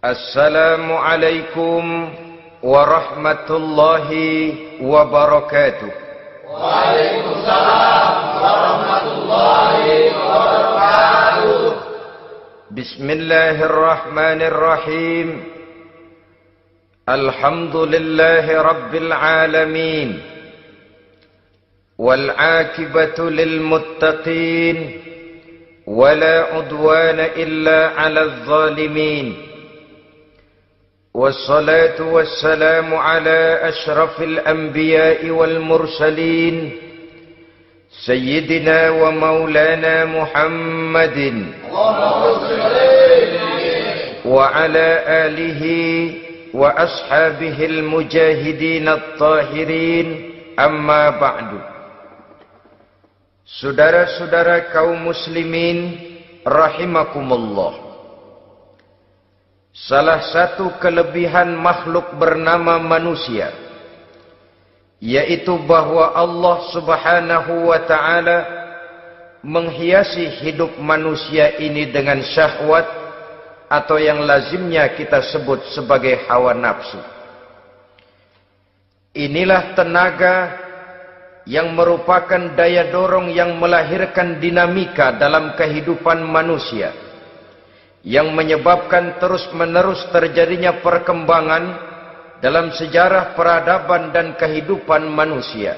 Assalamualaikum warahmatullahi wabarakatuh. Waalaikumsalam warahmatullahi wabarakatuh. Bismillahirrahmanirrahim. Alhamdulillahi rabbil alamin. Wal aqibatu lil muttaqin. Wala udwana illa 'alal zalimin. والصلاة والسلام على أشرف الأنبياء والمرسلين سيدنا ومولانا محمد وعلى آله وأصحابه المجاهدين الطاهرين أما بعد. Saudara-saudara kaum muslimin rahimakumullah. Salah satu kelebihan makhluk bernama manusia, yaitu bahwa Allah subhanahu wa ta'ala menghiasi hidup manusia ini dengan syahwat atau yang lazimnya kita sebut sebagai hawa nafsu. Inilah tenaga yang merupakan daya dorong yang melahirkan dinamika dalam kehidupan manusia, yang menyebabkan terus-menerus terjadinya perkembangan dalam sejarah peradaban dan kehidupan manusia.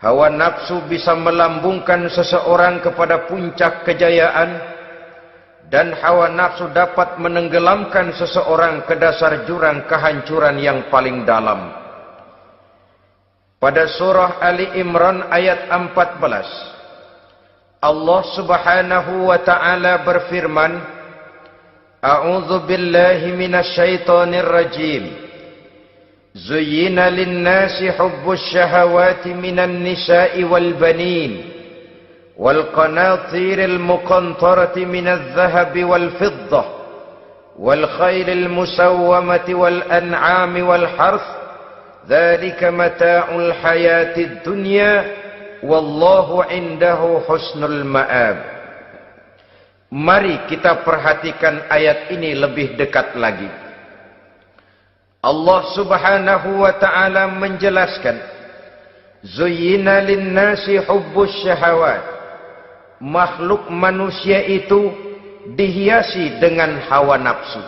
Hawa nafsu bisa melambungkan seseorang kepada puncak kejayaan, dan hawa nafsu dapat menenggelamkan seseorang ke dasar jurang kehancuran yang paling dalam. Pada surah Ali Imran ayat 14, Allah subhanahu wa ta'ala berfirman, A'udzu billahi minasy syaithanir rajim. Zuyyina lin-nasi hubbus syahawati minan nisa'i wal banin wal qanatiril muqantarati minadh dhahabi wal fiddah wal khaylil musawwamati wal an'ami wal harth. Dzalika mata'ul hayatid dunya. Wallahu indahu husnul ma'ab. Mari kita perhatikan ayat ini lebih dekat lagi. Allah subhanahu wa ta'ala menjelaskan, Zuyyina linnasi hubbus syahawat. Makhluk manusia itu dihiasi dengan hawa nafsu.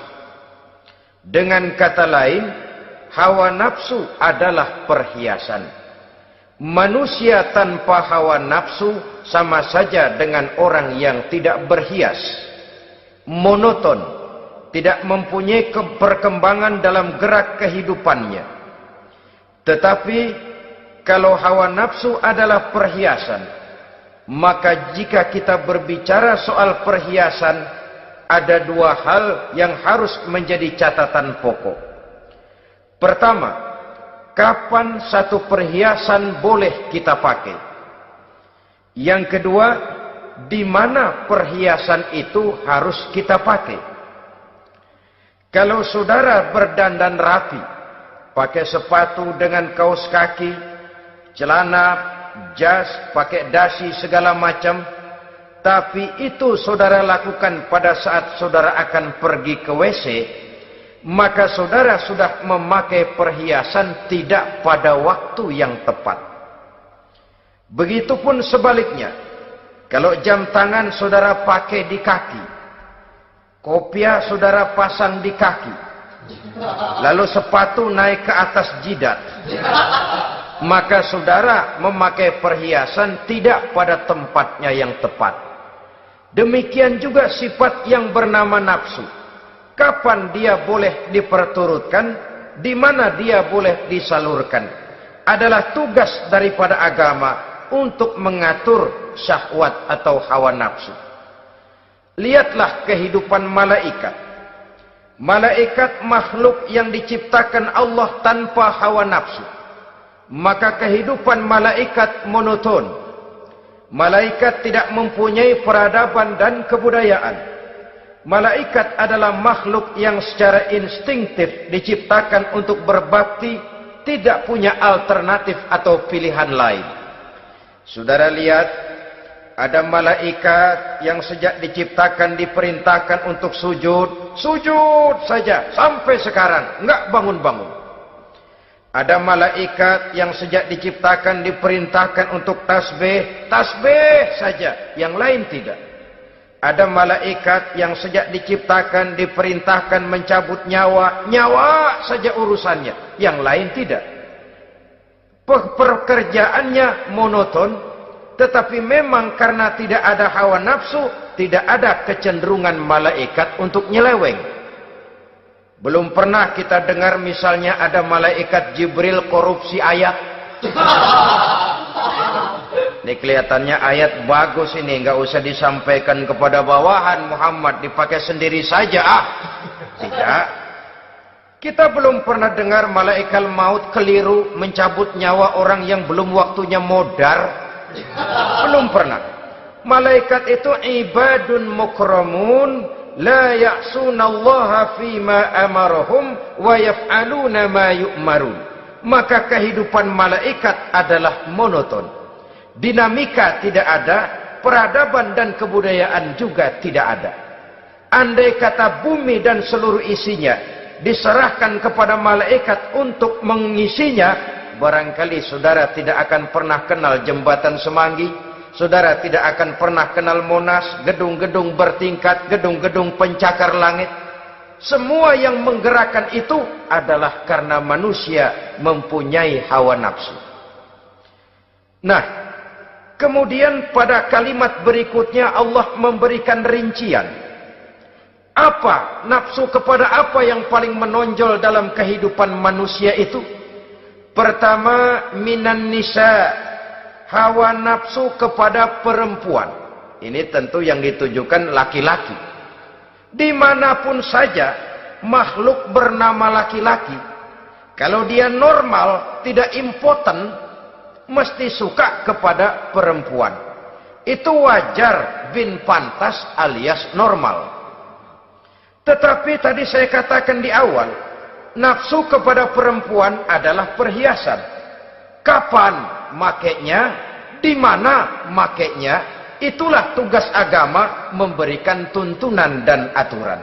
Dengan kata lain, hawa nafsu adalah perhiasan. Manusia tanpa hawa nafsu sama saja dengan orang yang tidak berhias, monoton, tidak mempunyai perkembangan dalam gerak kehidupannya. Tetapi kalau hawa nafsu adalah perhiasan, maka jika kita berbicara soal perhiasan, ada dua hal yang harus menjadi catatan pokok. Pertama, kapan satu perhiasan boleh kita pakai? Yang kedua, di mana perhiasan itu harus kita pakai? Kalau saudara berdandan rapi, pakai sepatu dengan kaos kaki, celana, jas, pakai dasi segala macam, tapi itu saudara lakukan pada saat saudara akan pergi ke WC, maka saudara sudah memakai perhiasan tidak pada waktu yang tepat. Begitupun sebaliknya, kalau jam tangan saudara pakai di kaki, kopiah saudara pasang di kaki, lalu sepatu naik ke atas jidat, maka saudara memakai perhiasan tidak pada tempatnya yang tepat. Demikian juga sifat yang bernama nafsu. Kapan dia boleh diperturutkan, di mana dia boleh disalurkan, adalah tugas daripada agama untuk mengatur syahwat atau hawa nafsu. Lihatlah kehidupan malaikat. Malaikat makhluk yang diciptakan Allah tanpa hawa nafsu. Maka kehidupan malaikat monoton. Malaikat tidak mempunyai peradaban dan kebudayaan. Malaikat adalah makhluk yang secara instinktif diciptakan untuk berbakti, tidak punya alternatif atau pilihan lain. Saudara lihat, Ada malaikat yang sejak diciptakan diperintahkan untuk sujud, sujud saja sampai sekarang, enggak bangun-bangun. Ada malaikat yang sejak diciptakan diperintahkan untuk tasbih, tasbih saja, yang lain tidak. Ada malaikat yang sejak diciptakan diperintahkan mencabut nyawa, nyawa saja urusannya, yang lain tidak. Pekerjaannya monoton, tetapi memang karena tidak ada hawa nafsu, tidak ada kecenderungan malaikat untuk nyeleweng. Belum pernah kita dengar misalnya ada malaikat Jibril korupsi ayat. Ini kelihatannya ayat bagus ini, nggak usah disampaikan kepada bawahan Muhammad, dipakai sendiri saja. Tidak. Kita belum pernah dengar malaikat maut keliru mencabut nyawa orang yang belum waktunya modar. Belum pernah. Malaikat itu ibadun mukramun, la ya'sunallaha fima amarahum wa yaf'aluna ma yu'marun. Maka kehidupan malaikat adalah monoton. Dinamika tidak ada, peradaban dan kebudayaan juga tidak ada. Andai kata bumi dan seluruh isinya diserahkan kepada malaikat untuk mengisinya, barangkali saudara tidak akan pernah kenal jembatan Semanggi, saudara tidak akan pernah kenal Monas, gedung-gedung bertingkat, gedung-gedung pencakar langit. Semua yang menggerakkan itu adalah karena manusia mempunyai hawa nafsu. Nah, kemudian pada kalimat berikutnya Allah memberikan rincian. Apa nafsu kepada apa yang paling menonjol dalam kehidupan manusia itu? Pertama, minan nisa, hawa nafsu kepada perempuan. Ini tentu yang ditujukan laki-laki. Dimanapun saja makhluk bernama laki-laki, kalau dia normal, tidak impoten, mesti suka kepada perempuan. Itu wajar, bin pantas alias normal. Tetapi tadi saya katakan di awal, nafsu kepada perempuan adalah perhiasan. Kapan makainya, di mana makainya, itulah tugas agama memberikan tuntunan dan aturan.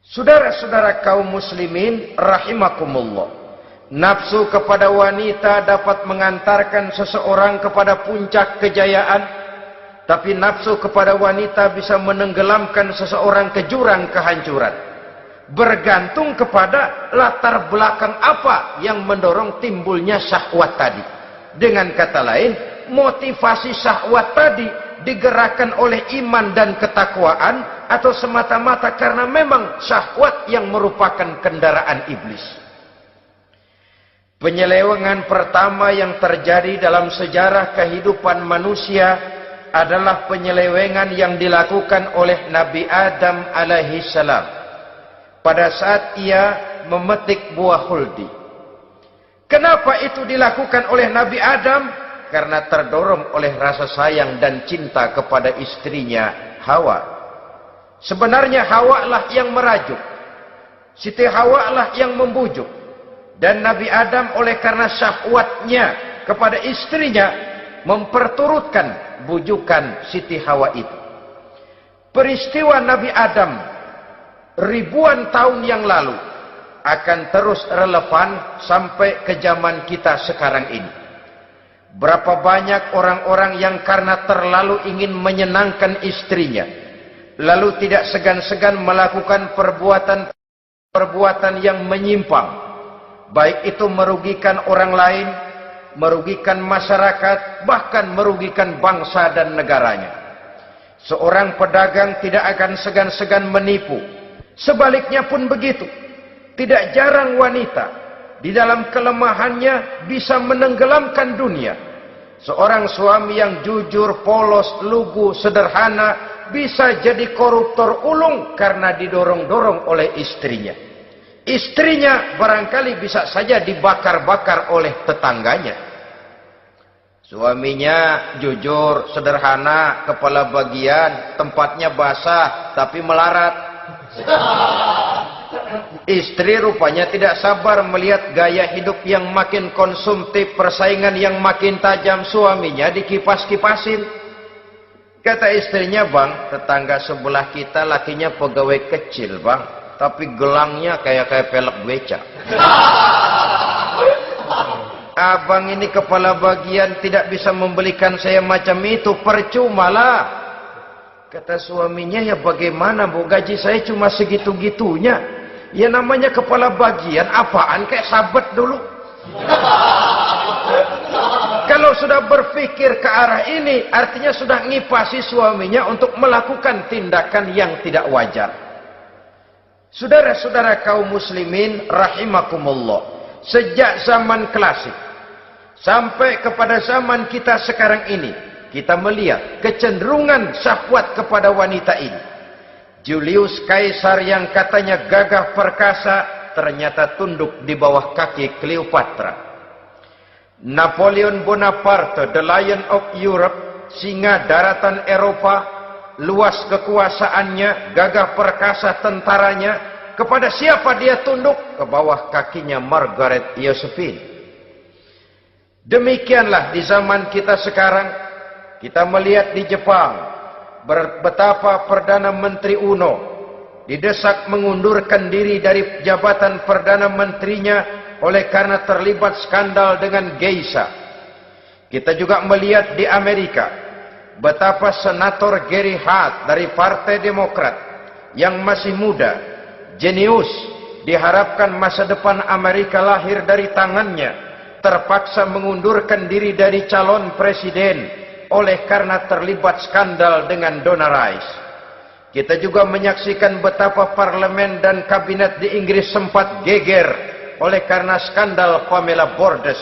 Saudara-saudara kaum muslimin rahimakumullah, nafsu kepada wanita dapat mengantarkan seseorang kepada puncak kejayaan, tapi nafsu kepada wanita bisa menenggelamkan seseorang ke jurang kehancuran. Bergantung kepada latar belakang apa yang mendorong timbulnya syahwat tadi. Dengan kata lain, motivasi syahwat tadi digerakkan oleh iman dan ketakwaan, atau semata-mata karena memang syahwat yang merupakan kendaraan iblis. Penyelewengan pertama yang terjadi dalam sejarah kehidupan manusia adalah penyelewengan yang dilakukan oleh Nabi Adam alaihi salam pada saat ia memetik buah khuldi. Kenapa itu dilakukan oleh Nabi Adam? Karena terdorong oleh rasa sayang dan cinta kepada istrinya Hawa. Sebenarnya Hawa lah yang merajuk, Siti Hawa lah yang membujuk, dan Nabi Adam oleh karena syahwatnya kepada istrinya memperturutkan bujukan Siti Hawa itu. Peristiwa Nabi Adam ribuan tahun yang lalu akan terus relevan sampai ke zaman kita sekarang ini. Berapa banyak orang-orang yang karena terlalu ingin menyenangkan istrinya, lalu tidak segan-segan melakukan perbuatan yang menyimpang, baik itu merugikan orang lain, merugikan masyarakat, bahkan merugikan bangsa dan negaranya. Seorang pedagang tidak akan segan-segan menipu. Sebaliknya pun begitu. Tidak jarang wanita di dalam kelemahannya bisa menenggelamkan dunia. Seorang suami yang jujur, polos, lugu, sederhana bisa jadi koruptor ulung karena didorong-dorong oleh istrinya. Istrinya barangkali bisa saja dibakar-bakar oleh tetangganya. Suaminya jujur, sederhana, kepala bagian, tempatnya basah tapi melarat. Istri rupanya tidak sabar melihat gaya hidup yang makin konsumtif, persaingan yang makin tajam. Suaminya dikipas-kipasin. Kata istrinya, bang, tetangga sebelah kita lakinya pegawai kecil, bang, tapi gelangnya kayak pelek beca. Abang ini kepala bagian tidak bisa membelikan saya macam itu, percumalah. Kata suaminya, ya bagaimana bu, gaji saya cuma segitu-gitunya. Ya namanya kepala bagian, apaan, kayak sabet dulu. Kalau sudah berpikir ke arah ini, artinya sudah ngipasi suaminya untuk melakukan tindakan yang tidak wajar. Saudara-saudara kaum muslimin rahimakumullah, sejak zaman klasik sampai kepada zaman kita sekarang ini, kita melihat kecenderungan syahwat kepada wanita ini. Julius Caesar yang katanya gagah perkasa, ternyata tunduk di bawah kaki Cleopatra. Napoleon Bonaparte, the Lion of Europe, singa daratan Eropa, luas kekuasaannya, gagah perkasa tentaranya, kepada siapa dia tunduk? Ke bawah kakinya Margaret Josephine. Demikianlah di zaman kita sekarang, kita melihat di Jepang, betapa Perdana Menteri Uno didesak mengundurkan diri dari jabatan Perdana Menterinya oleh karena terlibat skandal dengan geisha. Kita juga melihat di Amerika betapa Senator Gary Hart dari Partai Demokrat yang masih muda, jenius, diharapkan masa depan Amerika lahir dari tangannya, terpaksa mengundurkan diri dari calon presiden oleh karena terlibat skandal dengan Donna Rice. Kita juga menyaksikan betapa parlemen dan kabinet di Inggris sempat geger oleh karena skandal Pamela Bordes,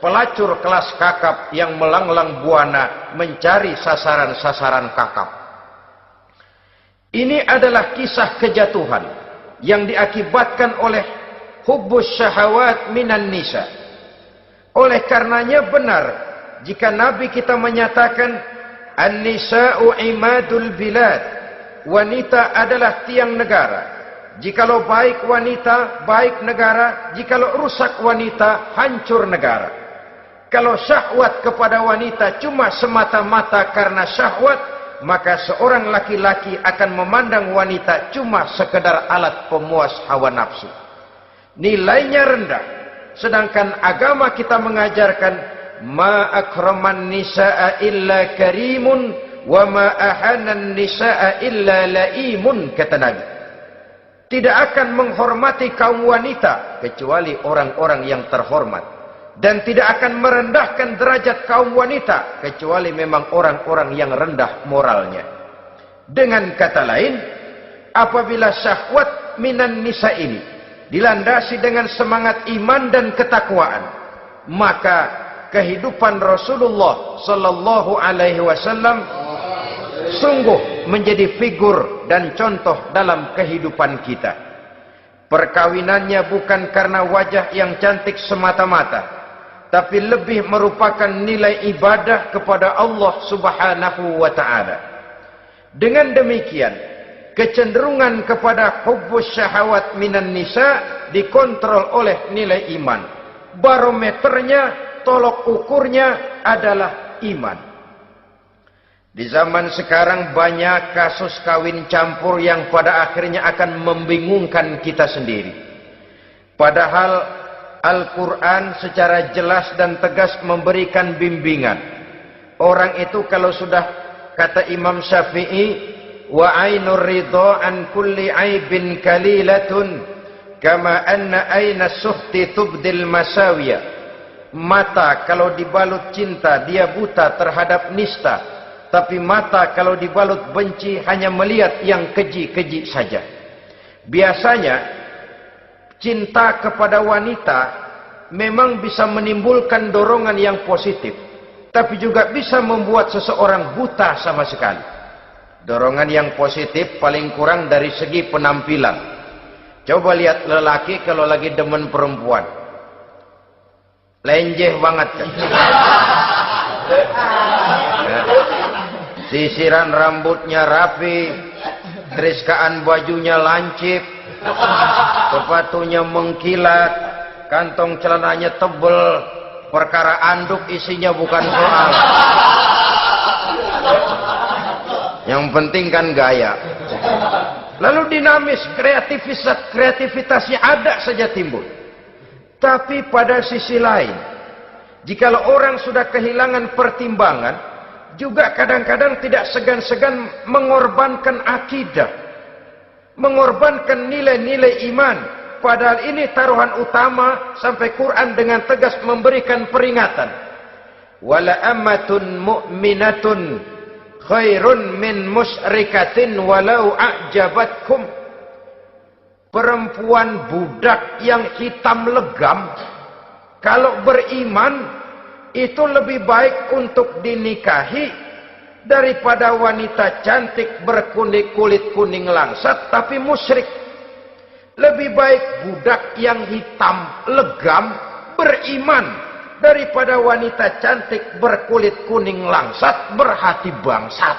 pelacur kelas kakap yang melanglang buana mencari sasaran-sasaran kakap. Ini adalah kisah kejatuhan yang diakibatkan oleh hubbus syahawat minan nisa. Oleh karenanya benar jika Nabi kita menyatakan an-nisa'u imadul bilad, wanita adalah tiang negara. Jikalau baik wanita, baik negara. Jikalau rusak wanita, hancur negara. Kalau syahwat kepada wanita cuma semata-mata karena syahwat, maka seorang laki-laki akan memandang wanita cuma sekedar alat pemuas hawa nafsu. Nilainya rendah. Sedangkan agama kita mengajarkan ma akraman nisaa illa karimun wa ma ahanan nisaa illa laimun, kata Nabi. Tidak akan menghormati kaum wanita kecuali orang-orang yang terhormat, dan tidak akan merendahkan derajat kaum wanita kecuali memang orang-orang yang rendah moralnya. Dengan kata lain, apabila syahwat minan nisa ini dilandasi dengan semangat iman dan ketakwaan, maka kehidupan Rasulullah sallallahu alaihi wasallam sungguh menjadi figur dan contoh dalam kehidupan kita. Perkawinannya bukan karena wajah yang cantik semata-mata, tapi lebih merupakan nilai ibadah kepada Allah Subhanahu wa ta'ala. Dengan demikian, kecenderungan kepada hubbus syahawat minan nisa dikontrol oleh nilai iman. Barometernya, tolok ukurnya adalah iman. Di zaman sekarang banyak kasus kawin campur yang pada akhirnya akan membingungkan kita sendiri. Padahal Al-Quran secara jelas dan tegas memberikan bimbingan. Orang itu kalau sudah, kata Imam Syafi'i, wa ainur ridha an kulli aibin kalilatun kama anna aina suhti tubdil masawiya. Mata kalau dibalut cinta dia buta terhadap nista, tapi mata kalau dibalut benci hanya melihat yang keji-keji saja. Biasanya cinta kepada wanita memang bisa menimbulkan dorongan yang positif, tapi juga bisa membuat seseorang buta sama sekali. Dorongan yang positif paling kurang dari segi penampilan. Coba lihat lelaki kalau lagi demen perempuan, lenjeh banget kan. Sisiran rambutnya rapi, teriskaan bajunya lancip, sepatunya mengkilat, kantong celananya tebel, perkara anduk isinya bukan soal. Yang penting kan gaya. Lalu dinamis, kreativitasnya ada saja timbul. Tapi pada sisi lain, jikalau orang sudah kehilangan pertimbangan, juga kadang-kadang tidak segan-segan mengorbankan akidah, mengorbankan nilai-nilai iman. Padahal ini taruhan utama, sampai Quran dengan tegas memberikan peringatan. Wala ammatun mu'minatun khairun min musyrikatin walau a'jabatkum. Perempuan budak yang hitam legam, kalau beriman, itu lebih baik untuk dinikahi daripada wanita cantik berkulit kuning langsat tapi musyrik. Lebih baik budak yang hitam legam beriman daripada wanita cantik berkulit kuning langsat berhati bangsat.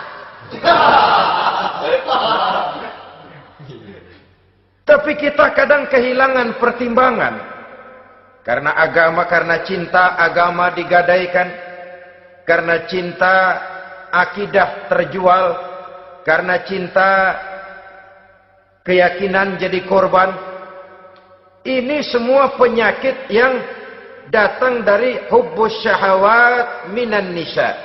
Tapi kita kadang kehilangan pertimbangan. Karena agama, karena cinta agama digadaikan. Karena cinta akidah terjual. Karena cinta keyakinan jadi korban. Ini semua penyakit yang datang dari hubbus syahawat minan nisa.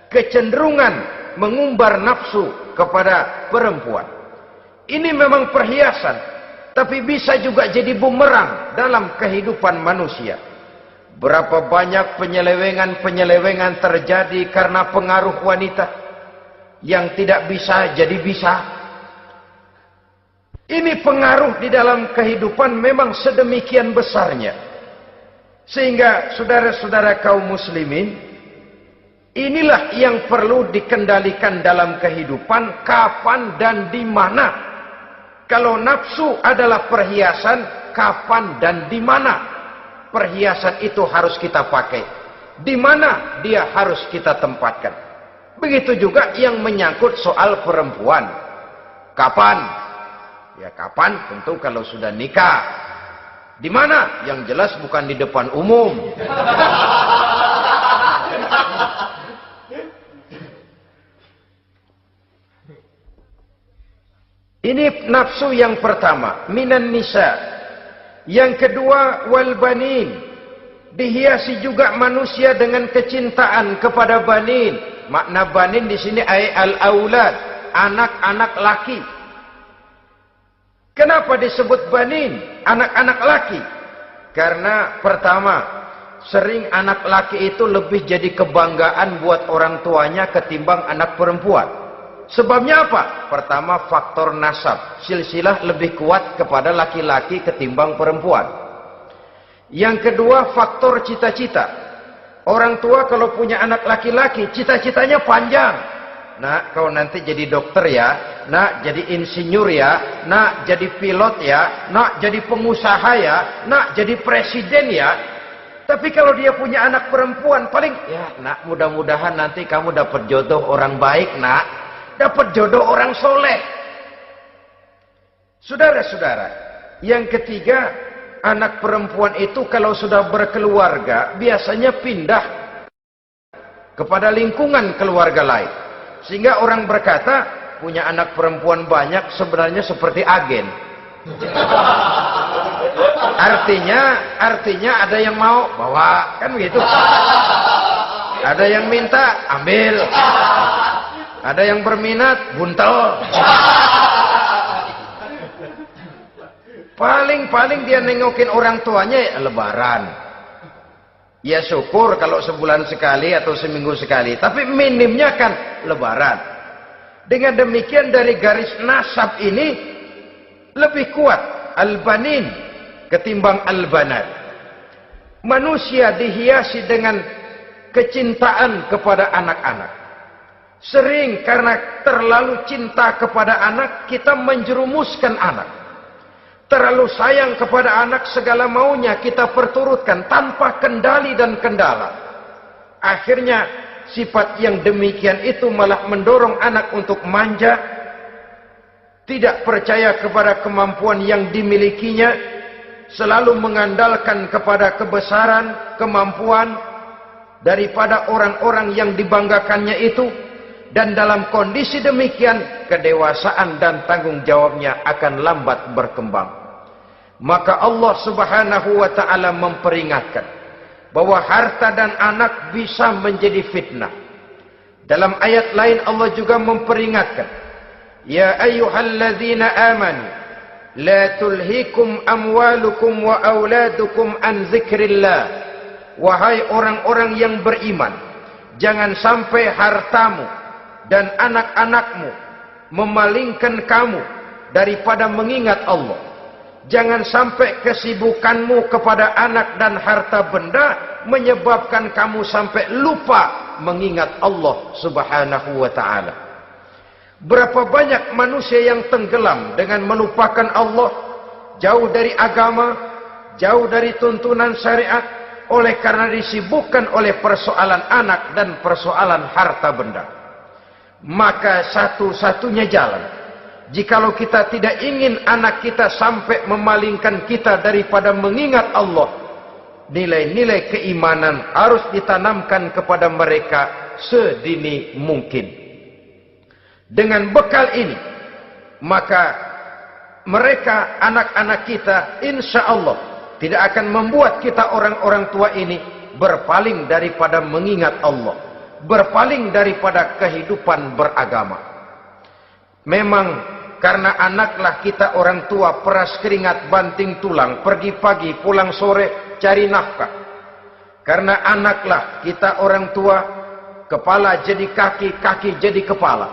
Kecenderungan mengumbar nafsu kepada perempuan. Ini memang perhiasan, tapi bisa juga jadi bumerang dalam kehidupan manusia. Berapa banyak penyelewengan terjadi karena pengaruh wanita yang tidak bisa jadi bisa. Ini pengaruh di dalam kehidupan memang sedemikian besarnya. Sehingga saudara-saudara kaum muslimin, inilah yang perlu dikendalikan dalam kehidupan, kapan dan di mana. Kalau nafsu adalah perhiasan, kapan dan di mana perhiasan itu harus kita pakai? Di mana dia harus kita tempatkan? Begitu juga yang menyangkut soal perempuan. Kapan? Ya kapan? Tentu kalau sudah nikah. Di mana? Yang jelas bukan di depan umum. Ini nafsu yang pertama, minan nisa. Yang kedua, wal banin. Dihiasi juga manusia dengan kecintaan kepada banin. Makna banin di sini al-aulad, anak-anak laki. Kenapa disebut banin, anak-anak laki? Karena pertama, sering anak laki itu lebih jadi kebanggaan buat orang tuanya ketimbang anak perempuan. Sebabnya apa? Pertama, faktor nasab. Silsilah lebih kuat kepada laki-laki ketimbang perempuan. Yang kedua, faktor cita-cita. Orang tua kalau punya anak laki-laki, cita-citanya panjang. Nak, kau nanti jadi dokter ya. Nak, jadi insinyur ya. Nak, jadi pilot ya. Nak, jadi pengusaha ya. Nak, jadi presiden ya. Tapi kalau dia punya anak perempuan, paling, ya nak, mudah-mudahan nanti kamu dapat jodoh orang baik, nak. Dapat jodoh orang soleh. Saudara-saudara, yang ketiga, anak perempuan itu kalau sudah berkeluarga, biasanya pindah kepada lingkungan keluarga lain. Sehingga orang berkata, punya anak perempuan banyak sebenarnya seperti agen. Artinya ada yang mau bawa, kan begitu. Ada yang minta, ambil. Ada yang berminat, buntel. Paling dia nengokin orang tuanya ya lebaran. Ya syukur kalau sebulan sekali atau seminggu sekali. Tapi minimnya kan lebaran. Dengan demikian dari garis nasab ini lebih kuat al-banin ketimbang al-banat. Manusia dihiasi dengan kecintaan kepada anak-anak. Sering karena terlalu cinta kepada anak, kita menjerumuskan anak. Terlalu sayang kepada anak, segala maunya kita perturutkan tanpa kendali dan kendala. Akhirnya sifat yang demikian itu malah mendorong anak untuk manja, tidak percaya kepada kemampuan yang dimilikinya, selalu mengandalkan kepada kebesaran, kemampuan daripada orang-orang yang dibanggakannya itu, dan dalam kondisi demikian kedewasaan dan tanggung jawabnya akan lambat berkembang. Maka Allah Subhanahu wa taala memperingatkan bahwa harta dan anak bisa menjadi fitnah. Dalam ayat lain Allah juga memperingatkan, ya ayyuhalladzina amanu la tulhikum amwalukum wa auladukum an dzikrillah. Wahai orang-orang yang beriman, jangan sampai hartamu dan anak-anakmu memalingkan kamu daripada mengingat Allah. Jangan sampai kesibukanmu kepada anak dan harta benda menyebabkan kamu sampai lupa mengingat Allah Subhanahu wa taala. Berapa banyak manusia yang tenggelam dengan melupakan Allah, jauh dari agama, jauh dari tuntunan syariat, oleh karena disibukkan oleh persoalan anak dan persoalan harta benda. Maka satu-satunya jalan, jikalau kita tidak ingin anak kita sampai memalingkan kita daripada mengingat Allah, nilai-nilai keimanan harus ditanamkan kepada mereka sedini mungkin. Dengan bekal ini, maka mereka, anak-anak kita, insya Allah tidak akan membuat kita orang-orang tua ini berpaling daripada mengingat Allah, berpaling daripada kehidupan beragama. Memang karena anaklah kita orang tua peras keringat banting tulang, pergi pagi pulang sore cari nafkah. Karena anaklah kita orang tua, kepala jadi kaki, kaki jadi kepala.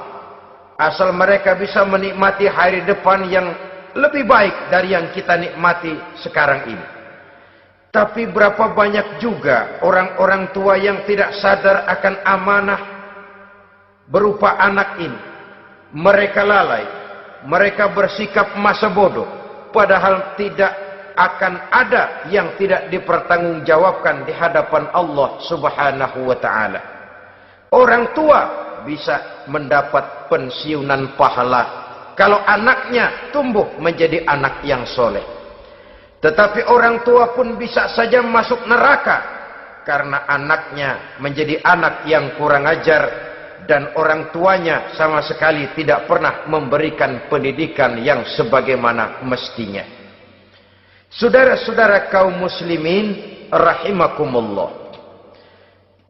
Asal mereka bisa menikmati hari depan yang lebih baik dari yang kita nikmati sekarang ini. Tapi berapa banyak juga orang-orang tua yang tidak sadar akan amanah berupa anak ini. Mereka lalai, mereka bersikap masa bodoh, padahal tidak akan ada yang tidak dipertanggungjawabkan di hadapan Allah Subhanahu wa taala. Orang tua bisa mendapat pensiunan pahala kalau anaknya tumbuh menjadi anak yang soleh. Tetapi orang tua pun bisa saja masuk neraka karena anaknya menjadi anak yang kurang ajar dan orang tuanya sama sekali tidak pernah memberikan pendidikan yang sebagaimana mestinya. Saudara-saudara kaum muslimin rahimakumullah,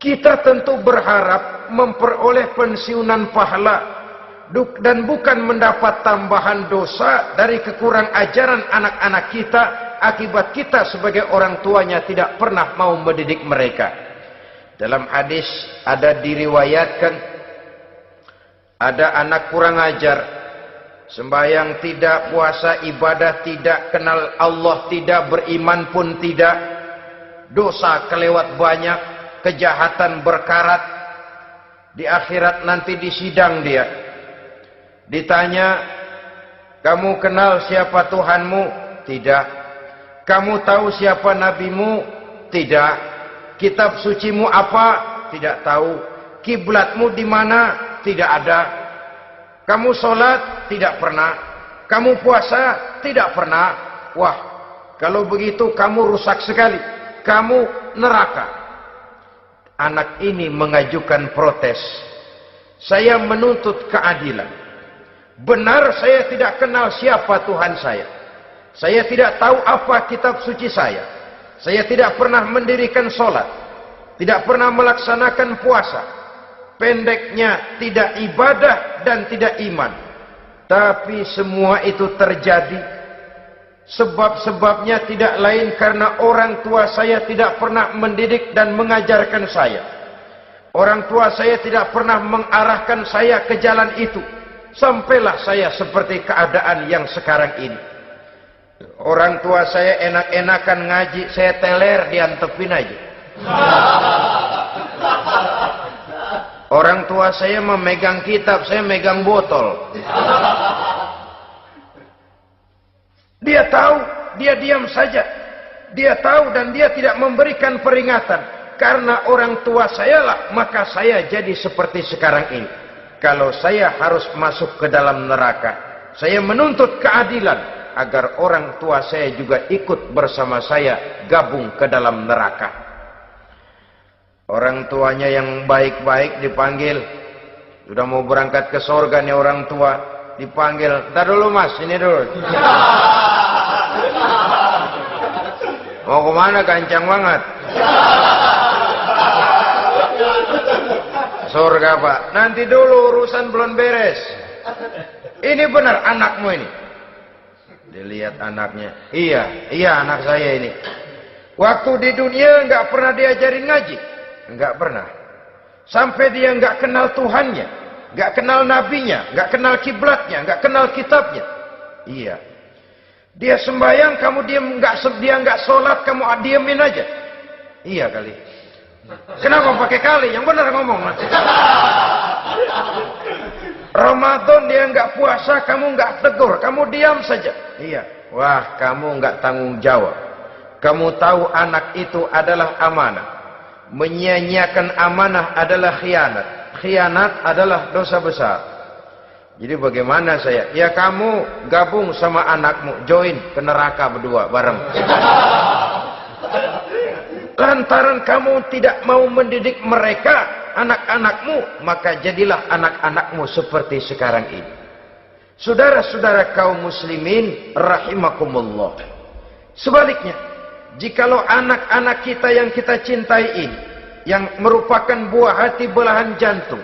kita tentu berharap memperoleh pensiunan pahala dan bukan mendapat tambahan dosa dari kekurang ajaran anak-anak kita akibat kita sebagai orang tuanya tidak pernah mau mendidik mereka. Dalam hadis ada diriwayatkan, ada anak kurang ajar, sembahyang tidak, puasa ibadah tidak, kenal Allah tidak, beriman pun tidak, dosa kelewat banyak, kejahatan berkarat. Di akhirat nanti disidang dia, ditanya, kamu kenal siapa Tuhanmu? Tidak. Kamu tahu siapa nabimu? Tidak. Kitab sucimu apa? Tidak tahu. Kiblatmu di mana? Tidak ada. Kamu sholat? Tidak pernah. Kamu puasa? Tidak pernah. Wah, kalau begitu kamu rusak sekali, kamu neraka. Anak ini mengajukan protes. Saya menuntut keadilan. Benar saya tidak kenal siapa Tuhan saya. Saya tidak tahu apa kitab suci saya. Saya tidak pernah mendirikan sholat. Tidak pernah melaksanakan puasa. Pendeknya tidak ibadah dan tidak iman. Tapi semua itu terjadi. Sebab-sebabnya tidak lain karena orang tua saya tidak pernah mendidik dan mengajarkan saya. Orang tua saya tidak pernah mengarahkan saya ke jalan itu. Sampailah saya seperti keadaan yang sekarang ini. Orang tua saya enak-enakan ngaji, saya teler diantepin aja. Orang tua saya memegang kitab, saya megang botol. Dia tahu, dia diam saja. Dia tahu dan dia tidak memberikan peringatan. Karena orang tua saya lah, maka saya jadi seperti sekarang ini. Kalau saya harus masuk ke dalam neraka, Saya menuntut keadilan agar orang tua saya juga ikut bersama saya gabung ke dalam neraka. Orang tuanya yang baik-baik dipanggil. Sudah mau berangkat ke surga nih orang tua, dipanggil. Ntar dulu mas, ini dulu. Mau kemana, kancang banget? Surga pak. Nanti dulu, urusan belum beres. Ini benar anakmu ini. Dilihat anaknya. Iya anak saya ini. Waktu di dunia nggak pernah diajarin ngaji, nggak pernah. Sampai dia nggak kenal Tuhannya, nggak kenal nabinya, nggak kenal kiblatnya, nggak kenal kitabnya. Iya. Dia sembahyang, kamu dia nggak sholat, kamu diemin aja. Iya kali. Kenapa pakai kali? Yang benar ngomong. Ramadan dia nggak puasa, kamu nggak tegur, kamu diam saja. Iya. Wah, kamu nggak tanggung jawab. Kamu tahu anak itu adalah amanah. Menyia-nyiakan amanah adalah khianat. Khianat adalah dosa besar. Jadi bagaimana saya? Ya kamu gabung sama anakmu, join ke neraka berdua bareng. Lantaran kamu tidak mau mendidik mereka, anak-anakmu, maka jadilah anak-anakmu seperti sekarang ini. Saudara-saudara kaum muslimin rahimakumullah. Sebaliknya, jikalau anak-anak kita yang kita cintai ini, yang merupakan buah hati belahan jantung,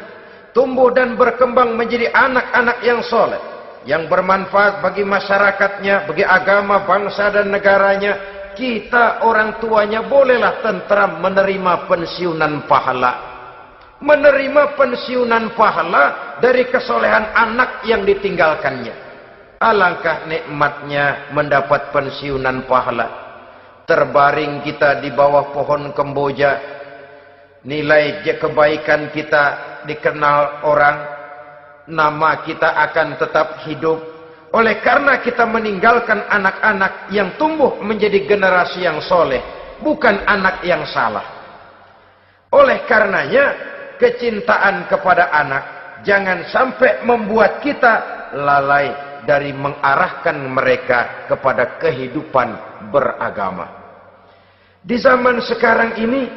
tumbuh dan berkembang menjadi anak-anak yang soleh, yang bermanfaat bagi masyarakatnya, bagi agama, bangsa dan negaranya, kita orang tuanya bolehlah tentram menerima pensiunan pahala. Menerima pensiunan pahala dari kesolehan anak yang ditinggalkannya. Alangkah nikmatnya mendapat pensiunan pahala. Terbaring kita di bawah pohon kemboja, nilai kebaikan kita dikenal orang, nama kita akan tetap hidup. Oleh karena kita meninggalkan anak-anak yang tumbuh menjadi generasi yang soleh, bukan anak yang salah. Oleh karenanya, kecintaan kepada anak jangan sampai membuat kita lalai dari mengarahkan mereka kepada kehidupan beragama. Di zaman sekarang ini,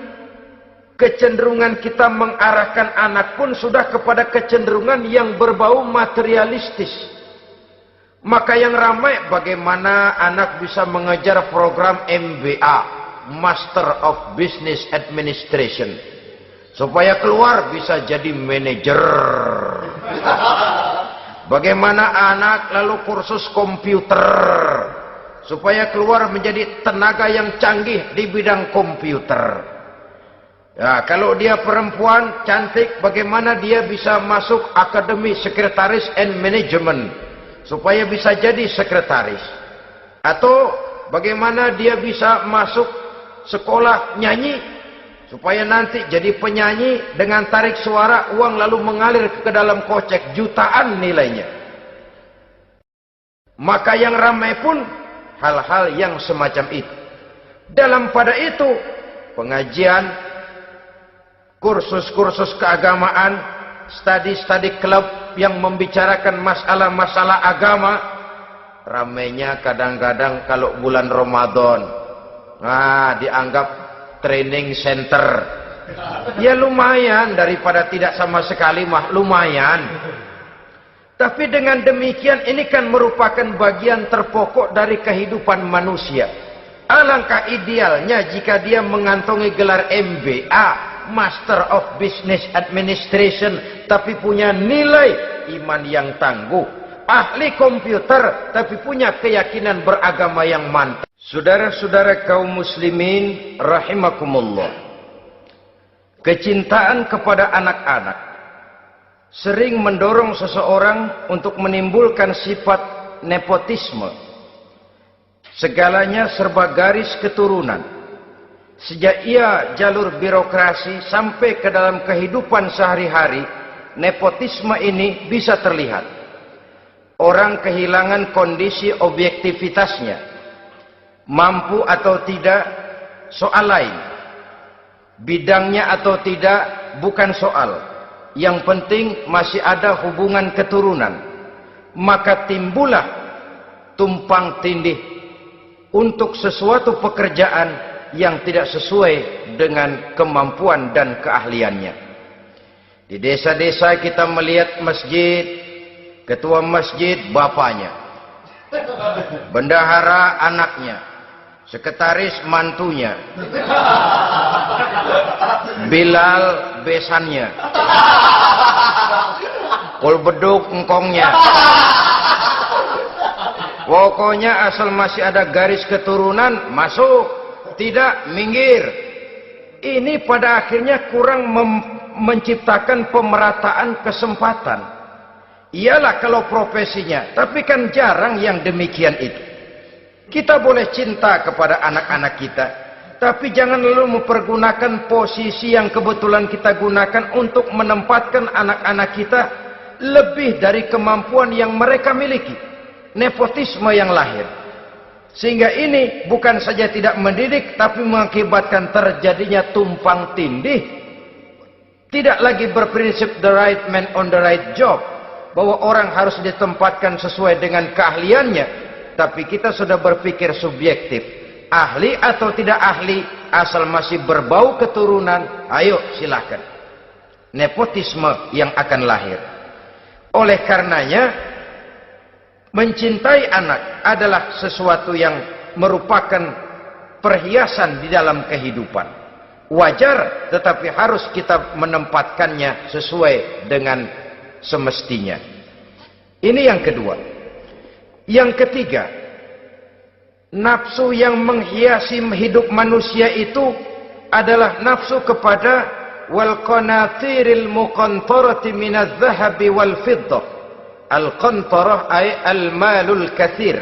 kecenderungan kita mengarahkan anak pun sudah kepada kecenderungan yang berbau materialistis. Maka yang ramai bagaimana anak bisa mengejar program MBA, Master of Business Administration, supaya keluar bisa jadi manajer. Bagaimana anak lalu kursus komputer, supaya keluar menjadi tenaga yang canggih di bidang komputer. Ya, kalau dia perempuan cantik, bagaimana dia bisa masuk Akademi Sekretaris and Management, supaya bisa jadi sekretaris. Atau bagaimana dia bisa masuk sekolah nyanyi, supaya nanti jadi penyanyi dengan tarik suara, uang lalu mengalir ke dalam kocek jutaan nilainya. Maka yang ramai pun hal-hal yang semacam itu. Dalam pada itu, pengajian, kursus-kursus keagamaan, studi-studi klub yang membicarakan masalah-masalah agama, ramainya kadang-kadang kalau bulan Ramadan, dianggap training center. Ya lumayan, daripada tidak sama sekali mah lumayan. Tapi dengan demikian ini kan merupakan bagian terpokok dari kehidupan manusia. Alangkah idealnya jika dia mengantongi gelar MBA, Master of Business Administration, tapi punya nilai iman yang tangguh, ahli komputer tapi punya keyakinan beragama yang mantap. Saudara-saudara kaum muslimin rahimakumullah, kecintaan kepada anak-anak sering mendorong seseorang untuk menimbulkan sifat nepotisme. Segalanya serba garis keturunan. Sejak ia jalur birokrasi sampai ke dalam kehidupan sehari-hari, nepotisme ini bisa terlihat. Orang kehilangan kondisi objektivitasnya. Mampu atau tidak soal lain, bidangnya atau tidak bukan soal. Yang penting masih ada hubungan keturunan. maka timbullah tumpang tindih untuk sesuatu pekerjaan yang tidak sesuai dengan kemampuan dan keahliannya. Di desa-desa kita melihat masjid, ketua masjid bapaknya, bendahara anaknya, sekretaris mantunya, Bilal besannya, kulbeduk engkongnya. Pokoknya asal masih ada garis keturunan, masuk, tidak, minggir. Ini pada akhirnya kurang menciptakan pemerataan kesempatan. Iyalah kalau profesinya, tapi kan jarang yang demikian itu. Kita boleh cinta kepada anak-anak kita, tapi jangan lalu mempergunakan posisi yang kebetulan kita gunakan untuk menempatkan anak-anak kita lebih dari kemampuan yang mereka miliki. Nepotisme yang lahir. Sehingga ini bukan saja tidak mendidik, tapi mengakibatkan terjadinya tumpang tindih. Tidak lagi berprinsip the right man on the right job, bahwa orang harus ditempatkan sesuai dengan keahliannya. Tapi kita sudah berpikir subjektif, ahli atau tidak ahli, asal masih berbau keturunan, ayo silakan. Nepotisme yang akan lahir. Oleh karenanya, mencintai anak adalah sesuatu yang merupakan perhiasan di dalam kehidupan. Wajar, tetapi harus kita menempatkannya sesuai dengan semestinya. Ini yang kedua. Yang ketiga, nafsu yang menghiasi hidup manusia itu adalah nafsu kepada wal qanatiril muqantarati minadz zahabi wal fiddah. Al-qantarah ay al-malul katsir.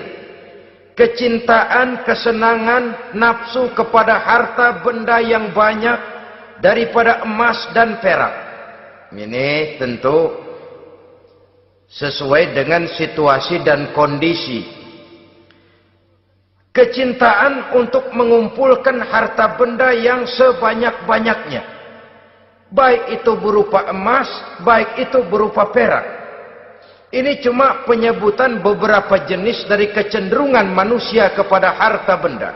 Kecintaan, kesenangan, nafsu kepada harta benda yang banyak daripada emas dan perak. Ini tentu sesuai dengan situasi dan kondisi. Kecintaan untuk mengumpulkan harta benda yang sebanyak-banyaknya. Baik itu berupa emas, baik itu berupa perak. Ini cuma penyebutan beberapa jenis dari kecenderungan manusia kepada harta benda.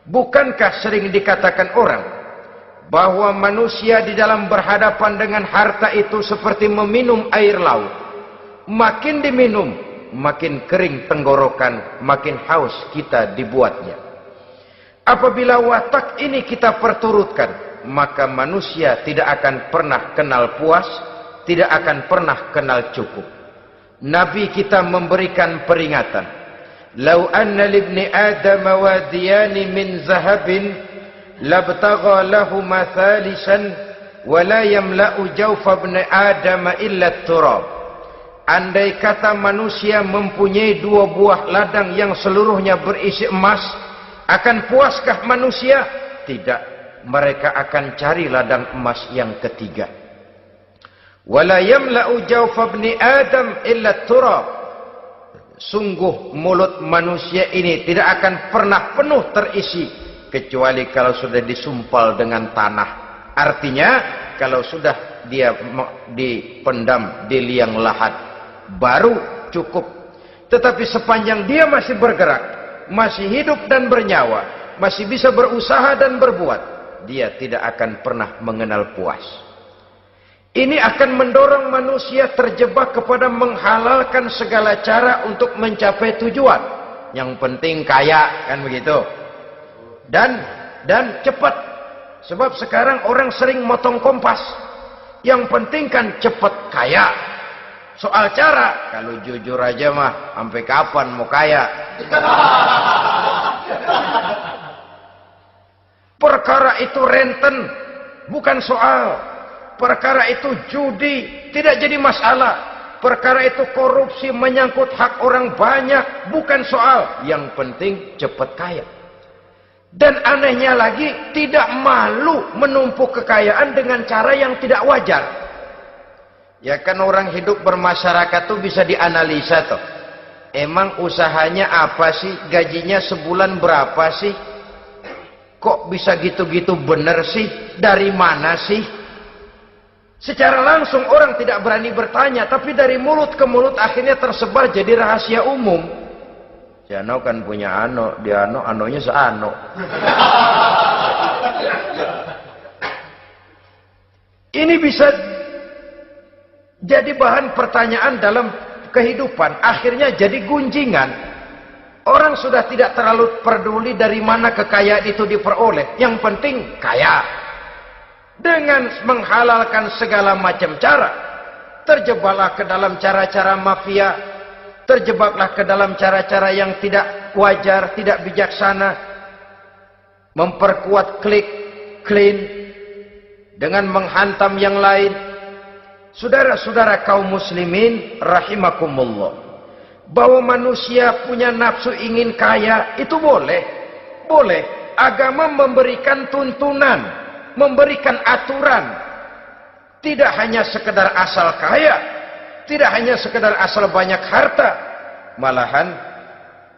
Bukankah sering dikatakan orang bahwa manusia di dalam berhadapan dengan harta itu seperti meminum air laut. Makin diminum, makin kering tenggorokan, makin haus kita dibuatnya. Apabila watak ini kita perturutkan, maka manusia tidak akan pernah kenal puas, tidak akan pernah kenal cukup. Nabi kita memberikan peringatan. Lau anna libni Adam wadiyani min zahabin labtagha lahu mathalisan wa la yamla'u jawfa ibni Adam illa turab. Andai kata manusia mempunyai dua buah ladang yang seluruhnya berisi emas, akan puaskah manusia? Tidak. Mereka akan cari ladang emas yang ketiga. Wala yamla'u jawfa ibni Adam illa turab. Sungguh mulut manusia ini tidak akan pernah penuh terisi kecuali kalau sudah disumpal dengan tanah. Artinya kalau sudah dia dipendam di liang lahat baru cukup. Tetapi sepanjang dia masih bergerak, masih hidup dan bernyawa, masih bisa berusaha dan berbuat, dia tidak akan pernah mengenal puas. Ini akan mendorong manusia terjebak kepada menghalalkan segala cara untuk mencapai tujuan. Yang penting kaya, kan begitu. Dan cepat. Sebab sekarang orang sering motong kompas. Yang penting kan cepat kaya. Soal cara, kalau jujur aja mah, sampai kapan mau kaya? Perkara itu renten, bukan soal. Perkara itu judi, tidak jadi masalah. Perkara itu korupsi menyangkut hak orang banyak, bukan soal. Yang penting cepat kaya. Dan anehnya lagi, tidak malu menumpuk kekayaan dengan cara yang tidak wajar. Ya kan orang hidup bermasyarakat tuh bisa dianalisa tuh. Emang usahanya apa sih? Gajinya sebulan berapa sih? Kok bisa gitu-gitu bener sih? Dari mana sih? Secara langsung orang tidak berani bertanya, tapi dari mulut ke mulut akhirnya tersebar jadi rahasia umum. Si Ano kan punya ano, dia ano, anonya seano. Ini bisa jadi bahan pertanyaan dalam kehidupan, akhirnya jadi gunjingan. Orang sudah tidak terlalu peduli dari mana kekayaan itu diperoleh, yang penting kaya. Dengan menghalalkan segala macam cara, terjebaklah ke dalam cara-cara mafia, terjebaklah ke dalam cara-cara yang tidak wajar, tidak bijaksana, memperkuat klik, clean, dengan menghantam yang lain. Saudara-saudara kaum muslimin rahimakumullah, bahwa manusia punya nafsu ingin kaya itu boleh. Agama memberikan tuntunan, memberikan aturan. Tidak hanya sekedar asal kaya, tidak hanya sekedar asal banyak harta. Malahan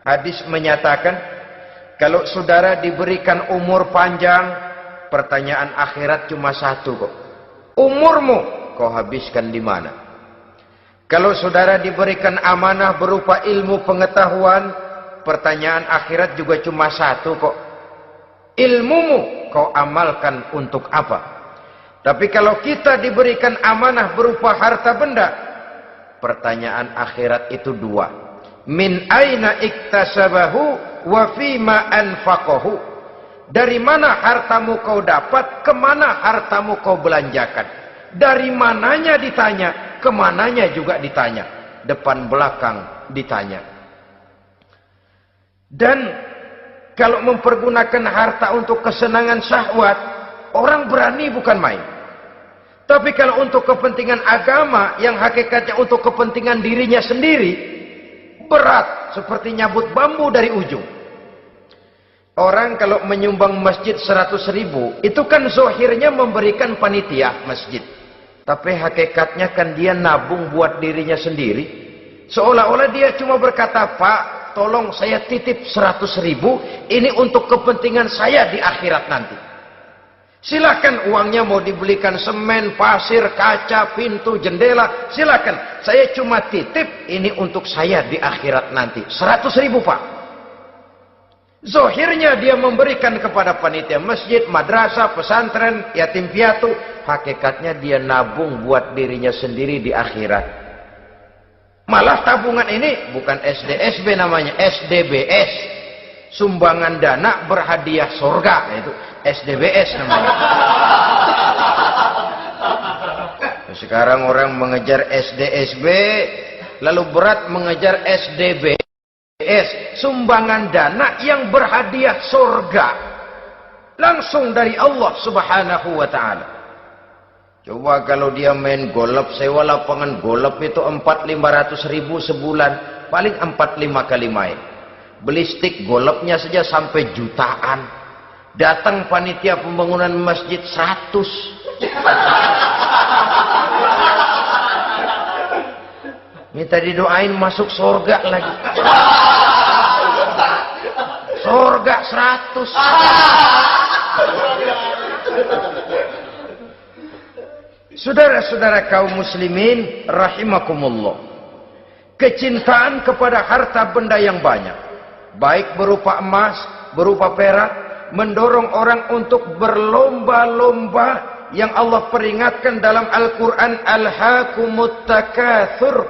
hadis menyatakan, kalau saudara diberikan umur panjang, pertanyaan akhirat cuma satu kok. Umurmu kau habiskan di mana? Kalau saudara diberikan amanah berupa ilmu pengetahuan, pertanyaan akhirat juga cuma satu kok. Ilmumu kau amalkan untuk apa? Tapi kalau kita diberikan amanah berupa harta benda, pertanyaan akhirat itu dua. Min aina iktasabahu wa fima anfaqahu. Dari mana hartamu kau dapat, kemana hartamu kau belanjakan. Dari mananya ditanya, kemananya juga ditanya. Depan belakang ditanya. Dan kalau mempergunakan harta untuk kesenangan syahwat, orang berani bukan main. Tapi kalau untuk kepentingan agama, yang hakikatnya untuk kepentingan dirinya sendiri, berat seperti nyabut bambu dari ujung. Orang kalau menyumbang masjid 100.000, itu kan zohirnya memberikan panitia masjid. Tapi hakikatnya kan dia nabung buat dirinya sendiri. Seolah-olah dia cuma berkata, Pak, tolong saya titip 100.000, ini untuk kepentingan saya di akhirat nanti. Silakan uangnya mau dibelikan semen, pasir, kaca, pintu, jendela, silakan. Saya cuma titip, ini untuk saya di akhirat nanti. 100.000 Pak. Zohirnya dia memberikan kepada panitia masjid, madrasah, pesantren, yatim piatu. Hakikatnya dia nabung buat dirinya sendiri di akhirat. Malah tabungan ini bukan SDSB namanya, SDBS. Sumbangan dana berhadiah surga, itu SDBS namanya. Sekarang orang mengejar SDSB, lalu berat mengejar SDBS, sumbangan dana yang berhadiah surga. Langsung dari Allah Subhanahu wa ta'ala. Coba kalau dia main golf, sewa lapangan golf itu 400-500 ribu sebulan, paling 4-5 kali main. Beli stick golfnya saja sampai jutaan. Datang panitia pembangunan masjid 100. Minta didoain masuk surga lagi. Surga 100. Saudara-saudara kaum muslimin rahimakumullah, kecintaan kepada harta benda yang banyak, baik berupa emas, berupa perak, mendorong orang untuk berlomba-lomba yang Allah peringatkan dalam Al-Quran, alhaakumut takatsur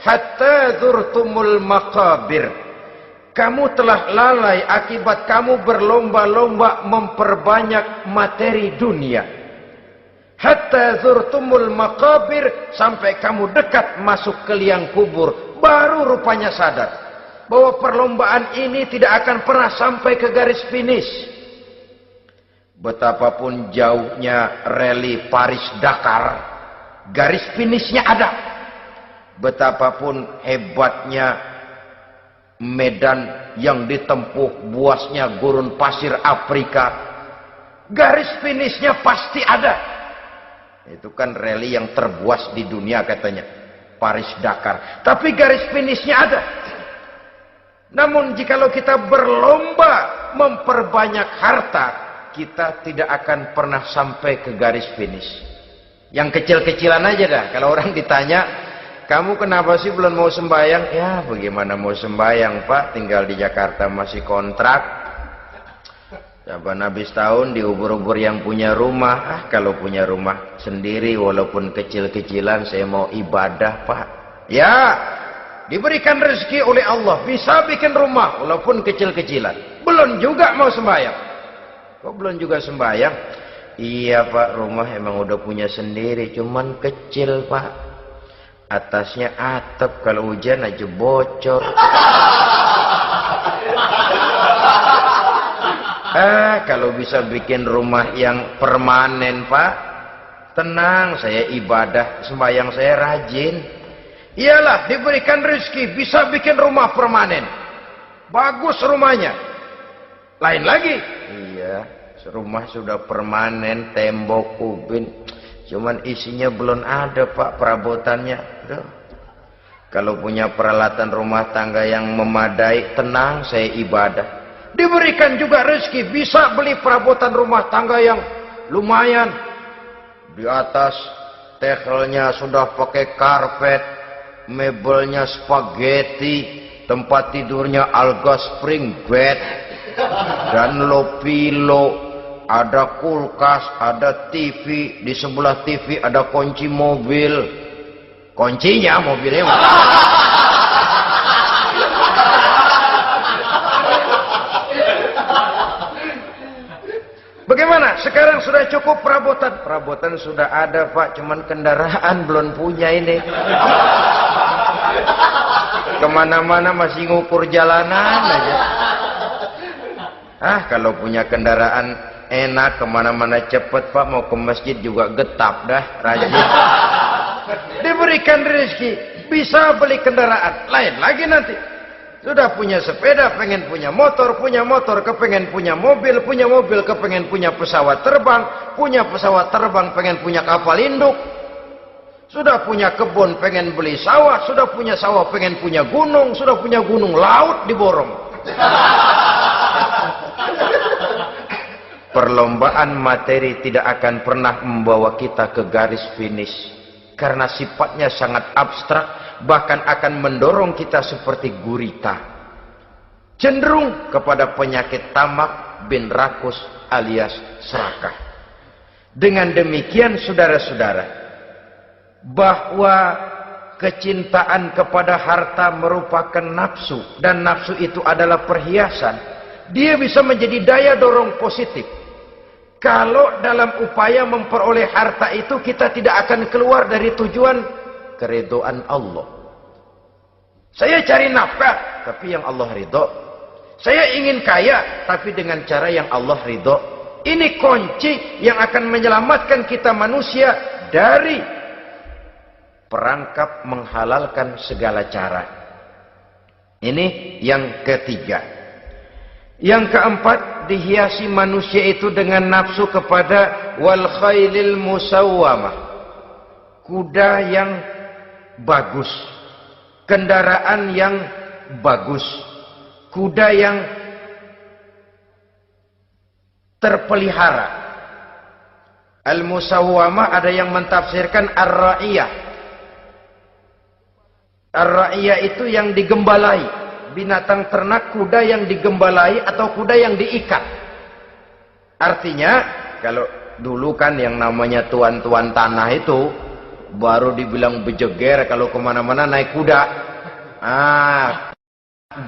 hatta zurtumul maqabir. Kamu telah lalai akibat kamu berlomba-lomba memperbanyak materi dunia. Hatta zurtumul maqabir, sampai kamu dekat masuk ke liang kubur, baru rupanya sadar bahwa perlombaan ini tidak akan pernah sampai ke garis finish. Betapapun jauhnya rally Paris-Dakar, garis finishnya ada. Betapapun hebatnya medan yang ditempuh, buasnya gurun pasir Afrika, garis finishnya pasti ada. Itu kan rally yang terbuas di dunia katanya, Paris-Dakar. Tapi garis finishnya ada. Namun jikalau kita berlomba memperbanyak harta, kita tidak akan pernah sampai ke garis finish. Yang kecil-kecilan aja dah. Kalau orang ditanya, kamu kenapa sih belum mau sembahyang? Ya bagaimana mau sembahyang Pak, tinggal di Jakarta masih kontrak. Saban habis tahun diubur-ubur yang punya rumah. Kalau punya rumah sendiri walaupun kecil-kecilan saya mau ibadah Pak. Ya, diberikan rezeki oleh Allah bisa bikin rumah walaupun kecil-kecilan. Belum juga mau sembahyang. Kok belum juga sembahyang? Iya Pak, rumah emang udah punya sendiri, cuman kecil Pak. Atasnya atap, kalau hujan aja bocor. Kalau bisa bikin rumah yang permanen Pak, tenang, saya ibadah, sembahyang saya rajin. Iyalah, diberikan rezeki, bisa bikin rumah permanen. Bagus rumahnya. Lain lagi. Iya, rumah sudah permanen, tembok, ubin. Cuman isinya belum ada Pak, perabotannya. Duh. Kalau punya peralatan rumah tangga yang memadai, tenang, saya ibadah. Diberikan juga rezeki, bisa beli perabotan rumah tangga yang lumayan. Di atas tehelnya sudah pakai karpet, mebelnya spaghetti, tempat tidurnya alga spring bed, dan lo pilo, ada kulkas, ada TV, di sebelah TV ada kunci mobil. Kuncinya mobilnya. Bagaimana? Sekarang sudah cukup perabotan? Perabotan sudah ada Pak, cuman kendaraan belum punya ini. Kemana-mana masih ngukur jalanan aja. Kalau punya kendaraan enak, kemana-mana cepet Pak, mau ke masjid juga getap dah, rajin. Diberikan rezeki, bisa beli kendaraan. Lain lagi nanti. Sudah punya sepeda, pengen punya motor, kepengen punya mobil, kepengen punya pesawat terbang, pengen punya kapal induk. Sudah punya kebun, pengen beli sawah, sudah punya sawah, pengen punya gunung, sudah punya gunung, laut diborong. Perlombaan materi tidak akan pernah membawa kita ke garis finish. Karena sifatnya sangat abstrak, bahkan akan mendorong kita seperti gurita. Cenderung kepada penyakit tamak bin rakus alias serakah. Dengan demikian saudara-saudara, bahwa kecintaan kepada harta merupakan nafsu, dan nafsu itu adalah perhiasan, dia bisa menjadi daya dorong positif. Kalau dalam upaya memperoleh harta itu kita tidak akan keluar dari tujuan keridhaan Allah. Saya cari nafkah, tapi yang Allah ridho. Saya ingin kaya, tapi dengan cara yang Allah ridho. Ini kunci yang akan menyelamatkan kita manusia dari perangkap menghalalkan segala cara. Ini yang ketiga. Yang keempat, dihiasi manusia itu dengan nafsu kepada wal khailil musawwamah. Kuda yang bagus, kendaraan yang bagus, kuda yang terpelihara. Al-musawwamah ada yang mentafsirkan ar-ra'iyah. Ar-ra'iyah itu yang digembalai. Binatang ternak, kuda yang digembalai atau kuda yang diikat. Artinya, kalau dulu kan yang namanya tuan-tuan tanah itu baru dibilang bejeger kalau kemana-mana naik kuda.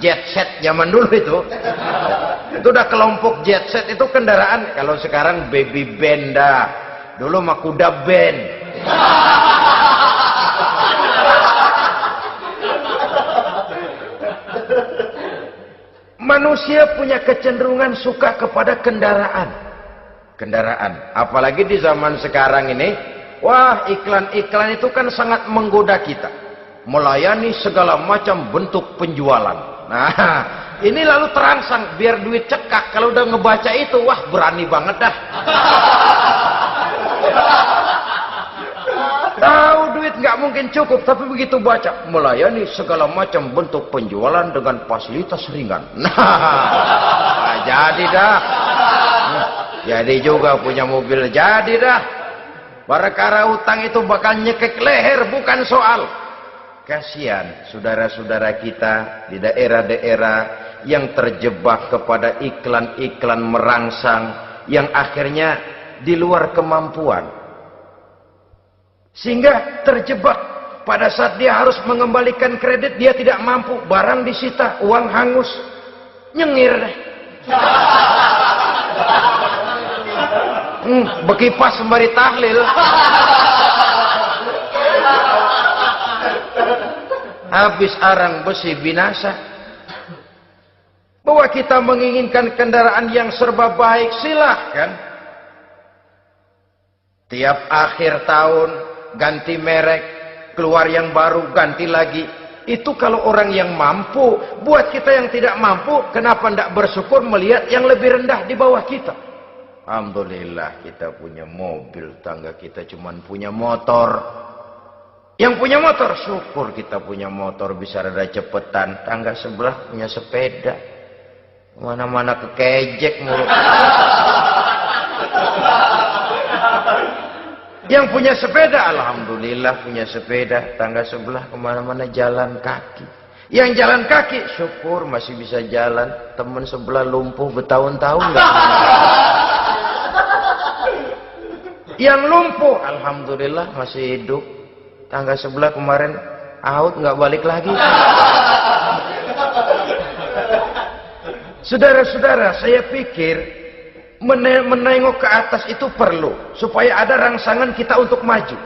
Jet set zaman dulu itu udah kelompok jet set itu kendaraan. Kalau sekarang baby benda, dulu mah kuda band. Manusia punya kecenderungan suka kepada kendaraan. Apalagi di zaman sekarang ini, wah, iklan-iklan itu kan sangat menggoda kita. Melayani segala macam bentuk penjualan. Nah, ini lalu terangsang biar duit cekak. Kalau udah ngebaca itu, wah, berani banget dah. Tahu duit nggak mungkin cukup, tapi begitu baca melayani segala macam bentuk penjualan dengan fasilitas ringan. Nah, jadi dah. Jadi juga punya mobil, jadi dah. Perkara utang itu bakal nyekek leher, bukan soal. Kasihan saudara-saudara kita di daerah-daerah yang terjebak kepada iklan-iklan merangsang yang akhirnya di luar kemampuan. Sehingga terjebak pada saat dia harus mengembalikan kredit, dia tidak mampu, barang disita, uang hangus, nyengir deh. Bekipas sembari tahlil. Habis arang besi binasa. Bahwa kita menginginkan kendaraan yang serba baik, silahkan. Tiap akhir tahun ganti merek, keluar yang baru, ganti lagi. Itu kalau orang yang mampu. Buat kita yang tidak mampu, kenapa tidak bersyukur melihat yang lebih rendah di bawah kita? Alhamdulillah kita punya mobil, tangga kita cuma punya motor. Yang punya motor, syukur kita punya motor bisa rada cepetan. Tangga sebelah punya sepeda, mana-mana kekejek mulu. Yang punya sepeda, alhamdulillah punya sepeda. Tangga sebelah kemana-mana jalan kaki. Yang jalan kaki, syukur masih bisa jalan. Teman sebelah lumpuh bertahun-tahun nggak. Yang lumpuh, alhamdulillah masih hidup. Tangga sebelah kemarin out nggak balik lagi. Saudara-saudara, saya pikir menengok ke atas itu perlu supaya ada rangsangan kita untuk maju.